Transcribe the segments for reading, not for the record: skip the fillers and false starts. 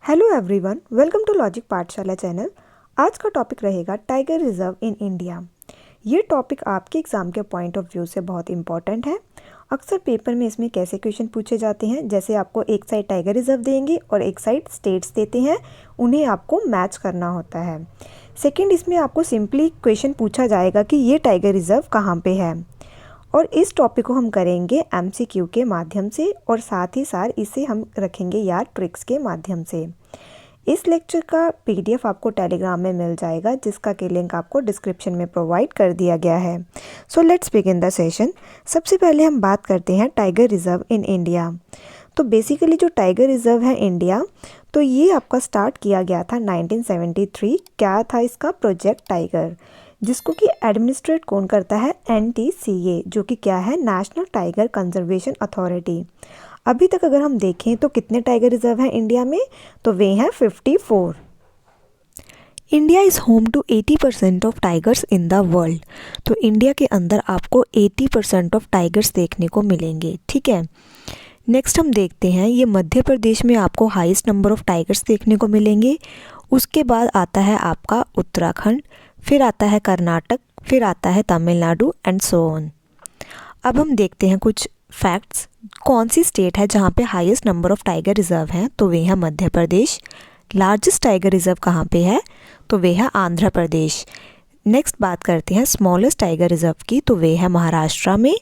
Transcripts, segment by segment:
Hello everyone, welcome to logic Pathshala channel. आज का topic रहेगा टाइगर रिजर्व इन इंडिया। ये टॉपिक आपके एग्ज़ाम के पॉइंट ऑफ व्यू से बहुत इंपॉर्टेंट है। अक्सर पेपर में इसमें कैसे क्वेश्चन पूछे जाते हैं, जैसे आपको एक साइड टाइगर रिजर्व देंगे और एक साइड स्टेट्स देते हैं, उन्हें आपको मैच करना होता है। सेकेंड, इसमें आपको सिंपली क्वेश्चन पूछा जाएगा कि ये टाइगर रिजर्व कहाँ पे है, और इस टॉपिक को हम करेंगे एमसीक्यू के माध्यम से, और साथ ही साथ इसे हम रखेंगे यार ट्रिक्स के माध्यम से। इस लेक्चर का पीडीएफ आपको टेलीग्राम में मिल जाएगा, जिसका कि लिंक आपको डिस्क्रिप्शन में प्रोवाइड कर दिया गया है। So let's begin the session. सबसे पहले हम बात करते हैं टाइगर रिजर्व इन इंडिया। तो बेसिकली जो टाइगर रिजर्व है इंडिया, तो ये आपका स्टार्ट किया गया था 1973। क्या था इसका? प्रोजेक्ट टाइगर, जिसको कि एडमिनिस्ट्रेट कौन करता है? NTCA, जो कि क्या है? National tiger conservation authority. अभी तक अगर हम देखें तो कितने टाइगर रिजर्व हैं इंडिया में? तो वे हैं 54। India is home to 80% of tigers in the world. तो इंडिया के अंदर आपको 80% ऑफ टाइगर्स देखने को मिलेंगे, ठीक है। नेक्स्ट हम देखते हैं, ये मध्य प्रदेश में आपको हाईएस्ट नंबर ऑफ टाइगर्स देखने को मिलेंगे। उसके बाद आता है आपका उत्तराखंड, फिर आता है कर्नाटक, फिर आता है तमिलनाडु एंड सो ऑन। अब हम देखते हैं कुछ फैक्ट्स। कौन सी स्टेट है जहाँ पे highest number of tiger reserve हैं? तो वे हैं Madhya Pradesh. Largest tiger reserve कहाँ पे है? तो वे है आंध्र प्रदेश। नेक्स्ट बात करते हैं स्मॉलेस्ट टाइगर रिजर्व की, तो वे है महाराष्ट्र में।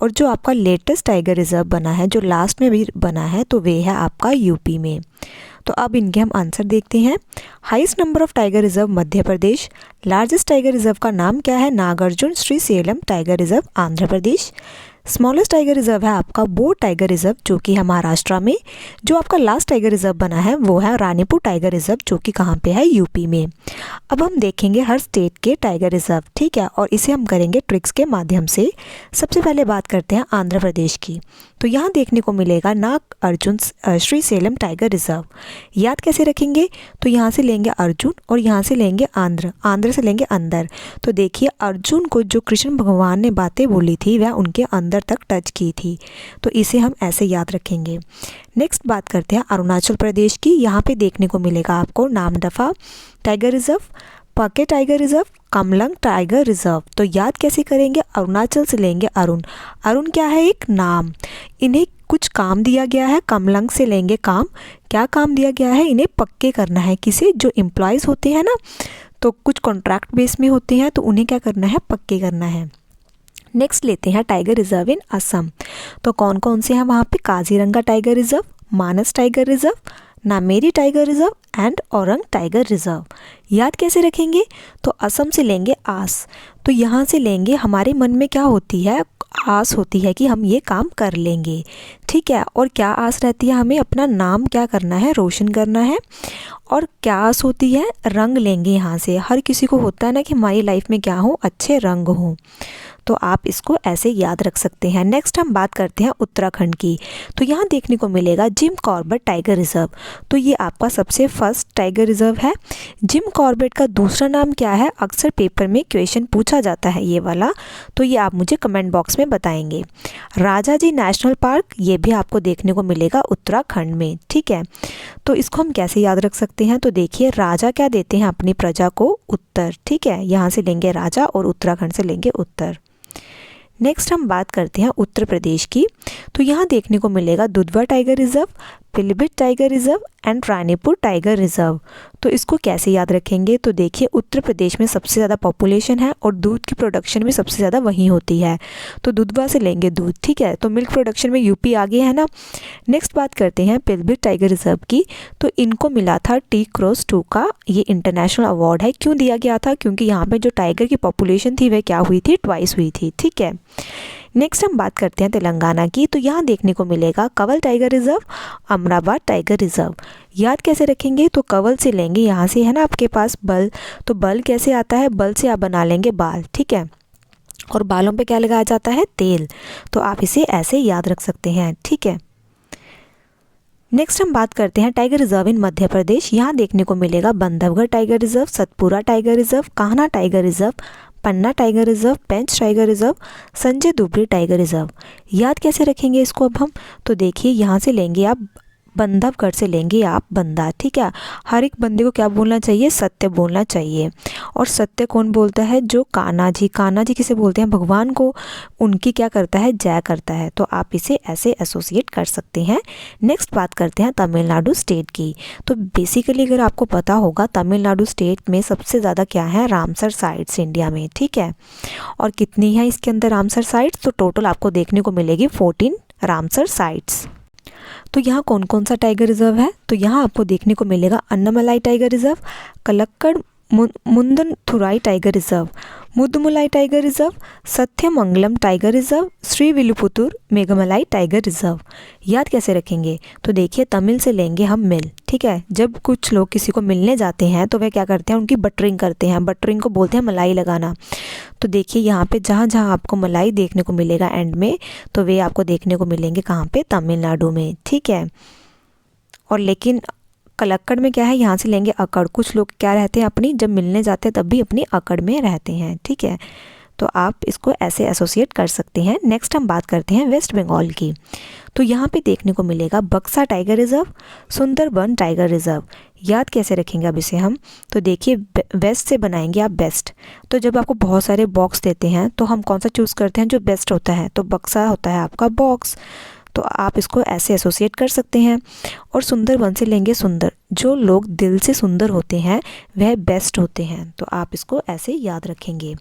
और जो आपका लेटेस्ट टाइगर रिजर्व बना है, जो लास्ट में भी बना है, तो वे है आपका यूपी में। तो अब इनके हम आंसर देखते हैं। Highest number of tiger reserve Madhya Pradesh. Largest tiger reserve का नाम क्या है? Nagarjuna Shri Salem tiger reserve, Andhra Pradesh. Smallest tiger reserve है आपका बोर टाइगर रिजर्व, जो कि है महाराष्ट्र में। जो आपका लास्ट टाइगर रिजर्व बना है वो है रानीपुर टाइगर रिजर्व, जो कि कहाँ पे है? यूपी में। अब हम देखेंगे हर स्टेट के टाइगर रिजर्व, ठीक है, और इसे हम करेंगे ट्रिक्स के माध्यम से। सबसे पहले बात करते हैं आंध्र प्रदेश की। तो यहाँ देखने को मिलेगा नागार्जुन श्री सेलम टाइगर रिजर्व। याद कैसे रखेंगे? तो यहाँ से लेंगे अर्जुन और यहाँ से लेंगे आंध्र, आंध्र से लेंगे अंदर। तो देखिए, अर्जुन को जो कृष्ण भगवान ने बातें बोली थी वह उनके अंदर तक टच की थी, तो इसे हम ऐसे याद रखेंगे। नेक्स्ट बात करते हैं अरुणाचल प्रदेश की। यहाँ पे देखने को मिलेगा आपको नामदफा टाइगर रिजर्व, पके tiger reserve, Kamlang tiger reserve. तो याद कैसे करेंगे? अरुणाचल से लेंगे अरुण। अरुण क्या है? एक नाम। इन्हें कुछ काम दिया गया है। कमलंग से लेंगे काम। क्या काम दिया गया है? इन्हें पक्के करना है। किसे? जो एम्प्लॉयज़ होते हैं ना, तो कुछ कॉन्ट्रैक्ट बेस में होते हैं, तो उन्हें क्या करना है? पक्के करना है। नेक्स्ट लेते हैं टाइगर रिजर्व इन असम। तो कौन कौन से हैं वहाँ पे? Kaziranga tiger reserve, Manas tiger reserve, Nameri tiger reserve and Orang tiger reserve. याद कैसे रखेंगे? तो असम से लेंगे आस। तो यहाँ से लेंगे, हमारे मन में क्या होती है? आस होती है कि हम ये काम कर लेंगे, ठीक है। और क्या आस रहती है? हमें अपना नाम क्या करना है? रोशन करना है। और क्या आस होती है? रंग लेंगे यहाँ से। हर किसी को होता है ना कि हमारी लाइफ में क्या हो? अच्छे रंग हों। तो आप इसको ऐसे याद रख सकते हैं। नेक्स्ट हम बात करते हैं उत्तराखंड की। तो यहाँ देखने को मिलेगा जिम कॉर्बेट टाइगर रिजर्व। तो ये आपका सबसे फर्स्ट टाइगर रिजर्व है। जिम कॉर्बेट का दूसरा नाम क्या है? अक्सर पेपर में क्वेश्चन पूछा जाता है ये वाला, तो ये आप मुझे कमेंट बॉक्स में बताएंगे। राजाजी नेशनल पार्क, ये भी आपको देखने को मिलेगा उत्तराखंड में, ठीक है। तो इसको हम कैसे याद रख सकते हैं? तो देखिए, राजा क्या देते हैं अपनी प्रजा को? उत्तर, ठीक है। यहाँ से लेंगे राजा और उत्तराखंड से लेंगे उत्तर। नेक्स्ट हम बात करते हैं उत्तर प्रदेश की। तो यहाँ देखने को मिलेगा Dudhwa tiger reserve, Pilibhit tiger reserve and Ranipur tiger reserve. तो इसको कैसे याद रखेंगे? तो देखिए, उत्तर प्रदेश में सबसे ज़्यादा पॉपुलेशन है और दूध की प्रोडक्शन भी सबसे ज़्यादा वहीं होती है, तो दुधवा से लेंगे दूध, ठीक है। तो मिल्क प्रोडक्शन में यूपी आगे है ना। नेक्स्ट बात करते हैं पिलीभीत टाइगर रिजर्व की। तो इनको मिला था T-Cross 2 का ये इंटरनेशनल अवार्ड है। क्यों दिया गया था? क्योंकि यहाँ पर जो टाइगर की पॉपुलेशन थी वह क्या हुई थी? ट्वाइस हुई थी, ठीक है। नेक्स्ट हम बात करते हैं तेलंगाना की। तो यहाँ देखने को मिलेगा Kawal tiger reserve, Amrabad tiger reserve. याद कैसे रखेंगे? तो कवल से लेंगे, यहाँ से है ना आपके पास बल, तो बल कैसे आता है? बल से आप बना लेंगे बाल, ठीक है। और बालों पे क्या लगाया जाता है? तेल। तो आप इसे ऐसे याद रख सकते हैं, ठीक है। नेक्स्ट हम बात करते हैं टाइगर रिजर्व इन मध्य प्रदेश। यहाँ देखने को मिलेगा Bandhavgarh tiger reserve, Satpura tiger reserve, Kanha tiger reserve, Panna tiger reserve, Pench tiger reserve, Sanjay Dubri tiger reserve. याद कैसे रखेंगे इसको अब हम? तो देखिए, यहाँ से लेंगे आप बंधवगढ़ से लेंगे आप बंदा, ठीक है। हर एक बंदे को क्या बोलना चाहिए, सत्य बोलना चाहिए। और सत्य कौन बोलता है, जो कान्हा जी। कान्हा जी किसे बोलते हैं, भगवान को। उनकी क्या करता है, जय करता है। तो आप इसे ऐसे एसोसिएट कर सकते हैं। नेक्स्ट बात करते हैं तमिलनाडु स्टेट की। तो बेसिकली अगर आपको पता होगा, तमिलनाडु स्टेट में सबसे ज़्यादा क्या है, रामसर साइट्स इंडिया में, ठीक है। और कितनी है इसके अंदर रामसर साइट्स, तो टोटल आपको देखने को मिलेगी 14 रामसर साइट्स। तो यहाँ कौन कौन सा टाइगर रिजर्व है, तो यहाँ आपको देखने को मिलेगा Anamalai tiger reserve, Kalakkad Mundanthurai tiger reserve, Mudumalai tiger reserve, Sathyamangalam tiger reserve, Srivilliputhur Meghamalai tiger reserve. याद कैसे रखेंगे, तो देखिए तमिल से लेंगे हम मिल, ठीक है। जब कुछ लोग किसी को मिलने जाते हैं तो वे क्या करते हैं, उनकी बटरिंग करते हैं। बटरिंग को बोलते हैं मलाई लगाना। तो देखिए यहाँ पे जहाँ जहाँ आपको मलाई देखने को मिलेगा एंड में, तो वे आपको देखने को मिलेंगे कहाँ पे, तमिलनाडु में, ठीक है। और लेकिन कलक्कड़ में क्या है, यहाँ से लेंगे अकड़। कुछ लोग क्या रहते हैं, अपनी जब मिलने जाते हैं तब भी अपनी अकड़ में रहते हैं, ठीक है। तो आप इसको ऐसे एसोसिएट कर सकते हैं। नेक्स्ट हम बात करते हैं वेस्ट बंगाल की। तो यहाँ पे देखने को मिलेगा बक्सा tiger reserve, Sundarban tiger reserve. याद कैसे रखेंगे अब इसे हम, तो देखिए वेस्ट से बनाएंगे आप बेस्ट। तो जब आपको बहुत सारे बॉक्स देते हैं तो हम कौन सा चूज़ करते हैं, जो बेस्ट होता है। तो बक्सा होता है आपका बॉक्स, तो आप इसको ऐसे एसोसिएट कर सकते हैं। और सुंदरबन से लेंगे सुंदर। जो लोग दिल से सुंदर होते हैं वह बेस्ट होते हैं, तो आप इसको ऐसे याद रखेंगे।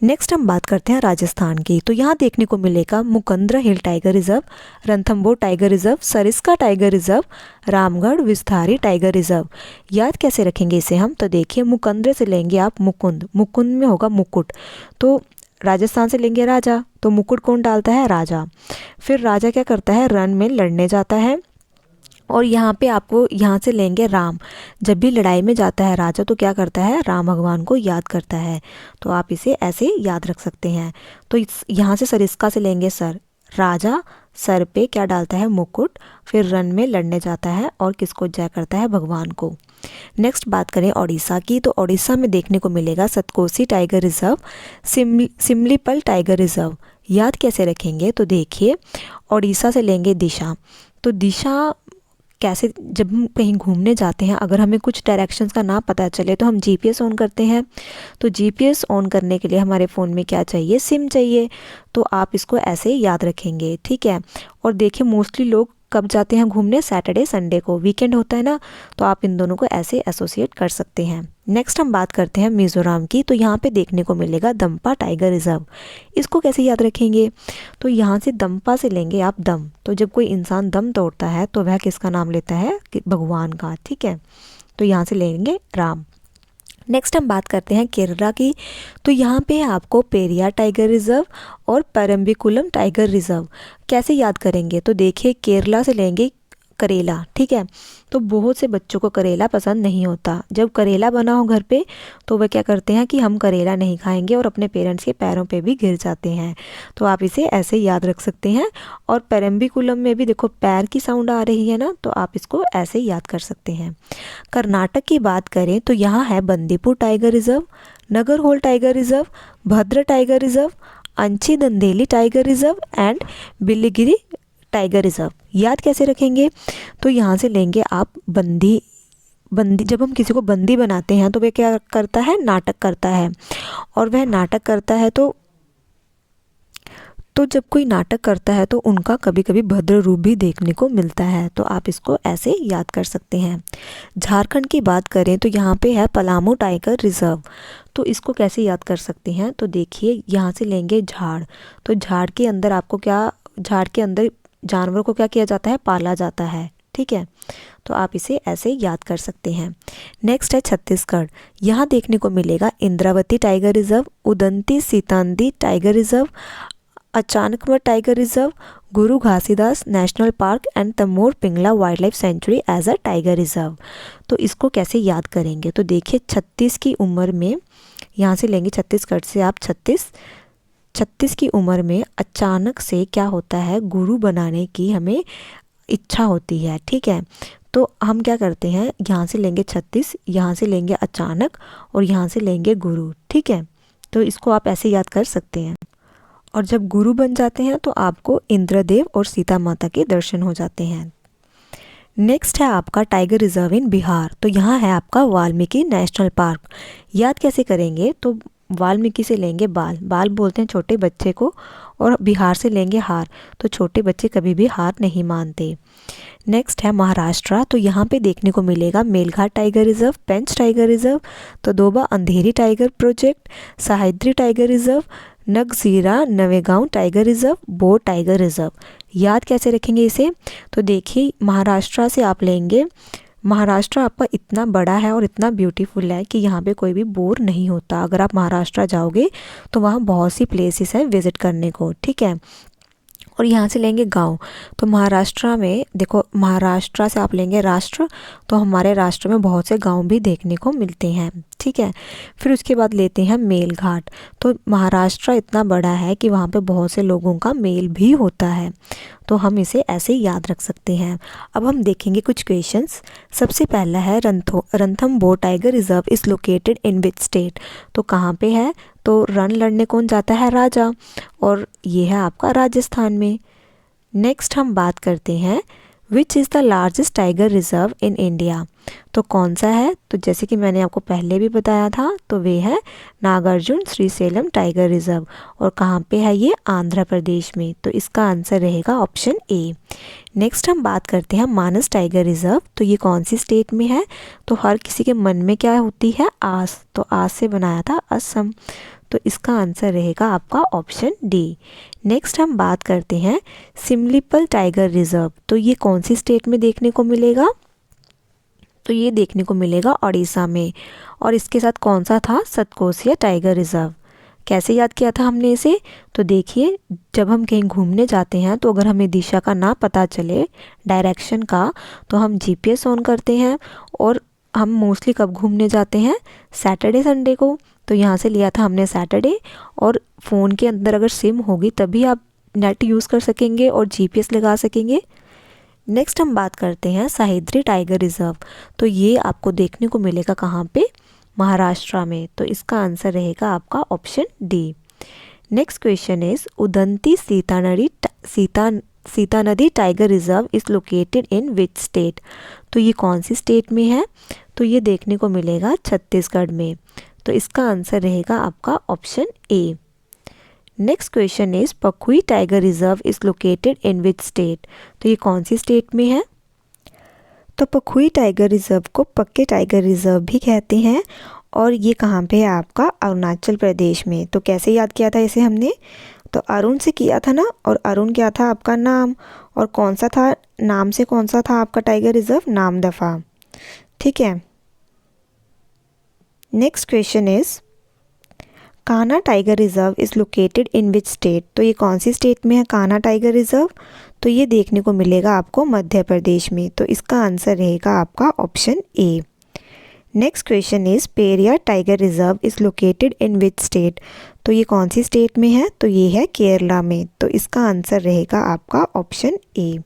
नेक्स्ट हम बात करते हैं राजस्थान की। तो यहाँ देखने को मिलेगा Mukundra hill tiger reserve, Ranthambore tiger reserve, Sariska tiger reserve, Ramgarh Vishdhari tiger reserve. याद कैसे रखेंगे इसे हम, तो देखिए मुकंदरे से लेंगे आप मुकुंद। मुकुंद में होगा मुकुट। तो राजस्थान से लेंगे राजा, तो मुकुट कौन डालता है, राजा। फिर राजा क्या करता है, रण में लड़ने जाता है। और यहाँ पे आपको यहाँ से लेंगे राम। जब भी लड़ाई में जाता है राजा तो क्या करता है, राम भगवान को याद करता है। तो आप इसे ऐसे याद रख सकते हैं। तो यहाँ से सरिस्का से लेंगे सर। राजा सर पे क्या डालता है, मुकुट। फिर रण में लड़ने जाता है और किसको जय करता है, भगवान को। नेक्स्ट बात करें ओडिशा की। तो ओडिशा में देखने को मिलेगा Satkosia tiger reserve, Similipal tiger reserve. याद कैसे रखेंगे, तो देखिए ओडिशा से लेंगे दिशा। तो दिशा कैसे, जब हम कहीं घूमने जाते हैं, अगर हमें कुछ डायरेक्शंस का ना पता चले तो हम जीपीएस ऑन करते हैं। तो जीपीएस ऑन करने के लिए हमारे फ़ोन में क्या चाहिए, सिम चाहिए। तो आप इसको ऐसे याद रखेंगे, ठीक है। और देखिए मोस्टली लोग कब जाते हैं घूमने, सैटरडे संडे को, वीकेंड होता है ना। तो आप इन दोनों को ऐसे एसोसिएट कर सकते हैं। नेक्स्ट हम बात करते हैं मिज़ोरम की। तो यहाँ पे देखने को मिलेगा दम्पा टाइगर रिजर्व। इसको कैसे याद रखेंगे, तो यहाँ से दम्पा से लेंगे आप दम। तो जब कोई इंसान दम तोड़ता है तो वह किसका नाम लेता है, भगवान का, ठीक है। तो यहाँ से लेंगे राम। नेक्स्ट हम बात करते हैं केरला की। तो यहाँ पे है आपको पेरियार टाइगर रिजर्व और परम्बिकुलम टाइगर रिजर्व। कैसे याद करेंगे, तो देखिए केरला से लेंगे करेला, ठीक है। तो बहुत से बच्चों को करेला पसंद नहीं होता। जब करेला बना हो घर पे तो वह क्या करते हैं कि हम करेला नहीं खाएंगे और अपने पेरेंट्स के पैरों पे भी गिर जाते हैं। तो आप इसे ऐसे याद रख सकते हैं। और पेरम्बिकुलम में भी देखो पैर की साउंड आ रही है ना, तो आप इसको ऐसे याद कर सकते हैं। कर्नाटक की बात करें तो यहाँ है Bandipur tiger reserve, Nagarhole tiger reserve, Bhadra tiger reserve, Anshi Dandeli tiger reserve and Biligiri tiger reserve. याद कैसे रखेंगे, तो यहाँ से लेंगे आप बंदी। जब हम किसी को बंदी बनाते हैं तो वह क्या करता है, नाटक करता है। और वह नाटक करता है तो जब कोई नाटक करता है तो उनका कभी कभी भद्र रूप भी देखने को मिलता है। तो आप इसको ऐसे याद कर सकते हैं। झारखंड की बात करें तो यहाँ पे है पलामू टाइगर रिजर्व। तो इसको कैसे याद कर सकते हैं, तो देखिए यहाँ से लेंगे झाड़। तो झाड़ के अंदर आपको क्या, झाड़ के अंदर जानवर को क्या किया जाता है, पाला जाता है, ठीक है। तो आप इसे ऐसे याद कर सकते हैं। नेक्स्ट है छत्तीसगढ़। यहाँ देखने को मिलेगा Indravati tiger reserve, Udanti Sitanadi tiger reserve, Achanakmar tiger reserve, Guru Ghasidas national park and Tamor Pingla wildlife sanctuary as a tiger reserve. तो इसको कैसे याद करेंगे, तो देखिए 36 की उम्र में, यहाँ से लेंगे छत्तीसगढ़ से आप 36 की उम्र में अचानक से क्या होता है, गुरु बनाने की हमें इच्छा होती है, ठीक है। तो हम क्या करते हैं, यहाँ से लेंगे 36, यहाँ से लेंगे अचानक और यहाँ से लेंगे गुरु, ठीक है। तो इसको आप ऐसे याद कर सकते हैं। और जब गुरु बन जाते हैं तो आपको इंद्रदेव और सीता माता के दर्शन हो जाते हैं। नेक्स्ट है आपका टाइगर रिजर्व इन बिहार। तो यहाँ है आपका वाल्मीकि नेशनल पार्क। याद कैसे करेंगे, तो वाल्मीकि से लेंगे बाल, बाल बोलते हैं छोटे बच्चे को, और बिहार से लेंगे हार, तो छोटे बच्चे कभी भी हार नहीं मानते। नेक्स्ट है महाराष्ट्र। तो यहाँ पे देखने को मिलेगा Melghat tiger reserve, Pench tiger reserve, Tadoba Andhari tiger project, Sahyadri tiger reserve, Nagzira Navegaon tiger reserve, Bor tiger reserve. याद कैसे रखेंगे इसे, तो देखिए महाराष्ट्र से आप लेंगे, महाराष्ट्र आपका इतना बड़ा है और इतना ब्यूटीफुल है कि यहाँ पे कोई भी बोर नहीं होता। अगर आप महाराष्ट्र जाओगे तो वहाँ बहुत सी प्लेसेस हैं विज़िट करने को, ठीक है। और यहाँ से लेंगे गांव, तो महाराष्ट्र में देखो, महाराष्ट्र से आप लेंगे राष्ट्र, तो हमारे राष्ट्र में बहुत से गांव भी देखने को मिलते हैं, ठीक है। फिर उसके बाद लेते हैं मेलघाट। तो महाराष्ट्र इतना बड़ा है कि वहाँ पे बहुत से लोगों का मेल भी होता है, तो हम इसे ऐसे ही याद रख सकते हैं। अब हम देखेंगे कुछ क्वेश्चंस। सबसे पहला है Ranthambore tiger reserve is located in which state. तो कहाँ पे है, तो रण लड़ने कौन जाता है, राजा, और ये है आपका राजस्थान में। नेक्स्ट हम बात करते हैं which is the largest tiger reserve in India. तो कौन सा है, तो जैसे कि मैंने आपको पहले भी बताया था, तो वे है नागार्जुन श्रीशैलम टाइगर रिजर्व, और कहाँ पे है ये, आंध्र प्रदेश में। तो इसका आंसर रहेगा ऑप्शन ए। नेक्स्ट हम बात करते हैं मानस टाइगर रिजर्व। तो ये कौन सी स्टेट में है, तो हर किसी के मन में क्या होती है, आस, तो आस से बनाया था असम, तो इसका आंसर रहेगा आपका ऑप्शन डी। नेक्स्ट हम बात करते हैं सिमलीपल टाइगर रिजर्व। तो ये कौन सी स्टेट में देखने को मिलेगा, तो ये देखने को मिलेगा उड़ीसा में, और इसके साथ कौन सा था, सतकोसिया टाइगर रिजर्व। कैसे याद किया था हमने इसे, तो देखिए जब हम कहीं घूमने जाते हैं तो अगर हमें दिशा का ना पता चले, डायरेक्शन का, तो हम जीपीएस ऑन करते हैं, और हम मोस्टली कब घूमने जाते हैं, सैटरडे संडे को। तो यहाँ से लिया था हमने सैटरडे, और फ़ोन के अंदर अगर सिम होगी तभी आप नेट यूज़ कर सकेंगे और जीपीएस लगा सकेंगे। नेक्स्ट हम बात करते हैं सह्याद्री टाइगर रिजर्व। तो ये आपको देखने को मिलेगा कहाँ पे, महाराष्ट्र में, तो इसका आंसर रहेगा आपका option D. Next question is Udanti Sitanadi tiger reserve is located in which state. तो ये कौन सी स्टेट में है, तो ये देखने को मिलेगा छत्तीसगढ़ में, तो इसका आंसर रहेगा आपका option A. Next question is Pakhui tiger reserve is located in which state. तो ये कौन सी स्टेट में है, तो पखुई टाइगर रिजर्व को पक्के टाइगर रिजर्व भी कहते हैं, और ये कहाँ पे है आपका, अरुणाचल प्रदेश में। तो कैसे याद किया था इसे हमने, तो अरुण से किया था ना, और अरुण क्या था आपका नाम, और कौन सा था, नाम से कौन सा था आपका टाइगर रिजर्व, नामदफा, ठीक है। Next question is Kanha tiger reserve is located in which state. तो ये कौन सी स्टेट में है कान्हा टाइगर रिजर्व, तो ये देखने को मिलेगा आपको मध्य प्रदेश में, तो इसका आंसर रहेगा आपका option A. Next question is Periyar tiger reserve is located in which state. तो ये कौन सी स्टेट में है, तो ये है केरला में, तो इसका आंसर रहेगा आपका option A.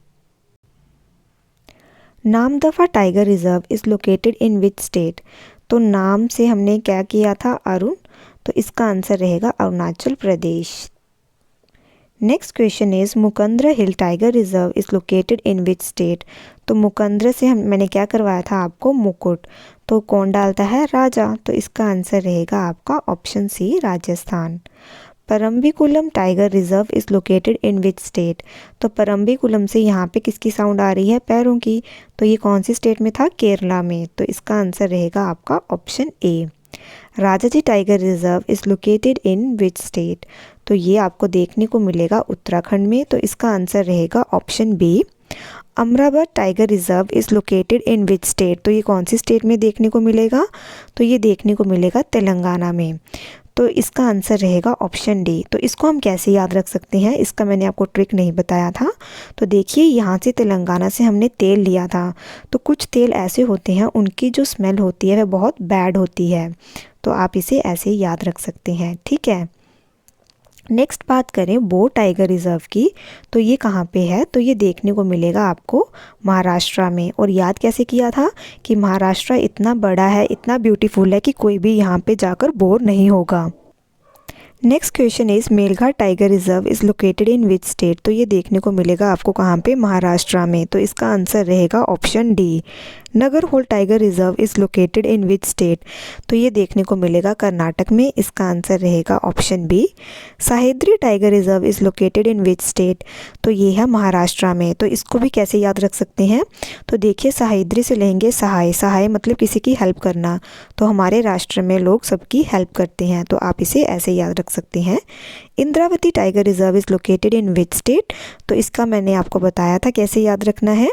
Namdapha tiger reserve is located in which state. तो नाम से हमने क्या किया था, अरुण, तो इसका आंसर रहेगा Arunachal Pradesh. Next question is Mukundra hill tiger reserve is located in which state. तो मुकंदरा से मैंने क्या करवाया था आपको, मुकुट, तो कौन डालता है, राजा, तो इसका आंसर रहेगा आपका option C, Rajasthan. Parambikulam tiger reserve is located in which state. तो परम्बिकुलम से यहाँ पे किसकी साउंड आ रही है, पैरों की, तो ये कौन सी स्टेट में था, केरला में, तो इसका आंसर रहेगा आपका option A. Rajaji tiger reserve is located in which state. तो ये आपको देखने को मिलेगा उत्तराखंड में, तो इसका आंसर रहेगा option B. Amravati tiger reserve is located in which state. तो ये कौन सी स्टेट में देखने को मिलेगा, तो ये देखने को मिलेगा तेलंगाना में, तो इसका आंसर रहेगा ऑप्शन डी। तो इसको हम कैसे याद रख सकते हैं, इसका मैंने आपको ट्रिक नहीं बताया था। तो देखिए यहाँ से तेलंगाना से हमने तेल लिया था, तो कुछ तेल ऐसे होते हैं उनकी जो स्मेल होती है वह बहुत बैड होती है, तो आप इसे ऐसे ही याद रख सकते हैं, ठीक है। नेक्स्ट बात करें बोर टाइगर रिजर्व की, तो ये कहाँ पे है, तो ये देखने को मिलेगा आपको महाराष्ट्र में, और याद कैसे किया था कि महाराष्ट्र इतना बड़ा है, इतना ब्यूटीफुल है कि कोई भी यहाँ पे जाकर बोर नहीं होगा। Next question is Melghat tiger reserve is located in which state. तो ये देखने को मिलेगा आपको कहाँ पे, महाराष्ट्र में। तो इसका आंसर रहेगा option D. Nagarhole tiger reserve is located in which state. तो ये देखने को मिलेगा कर्नाटक में। इसका आंसर रहेगा option B. Sahyadri tiger reserve is located in which state. तो ये है महाराष्ट्र में। तो इसको भी कैसे याद रख सकते हैं, तो देखिए सह्याद्री से लेंगे सहाय, सहाय मतलब किसी की हेल्प करना। तो हमारे राष्ट्र में लोग सबकी हेल्प करते हैं, तो आप इसे ऐसे याद रख सकते हैं। Indravati tiger reserve is located in which state. तो इसका मैंने आपको बताया था कैसे याद रखना है।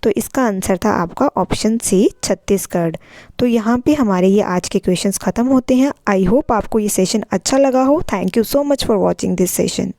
तो इसका आंसर था आपका ऑप्शन सी, छत्तीसगढ़। तो यहाँ पे हमारे ये आज के क्वेश्चंस ख़त्म होते हैं। आई होप आपको ये सेशन अच्छा लगा हो। Thank you so much for watching this session.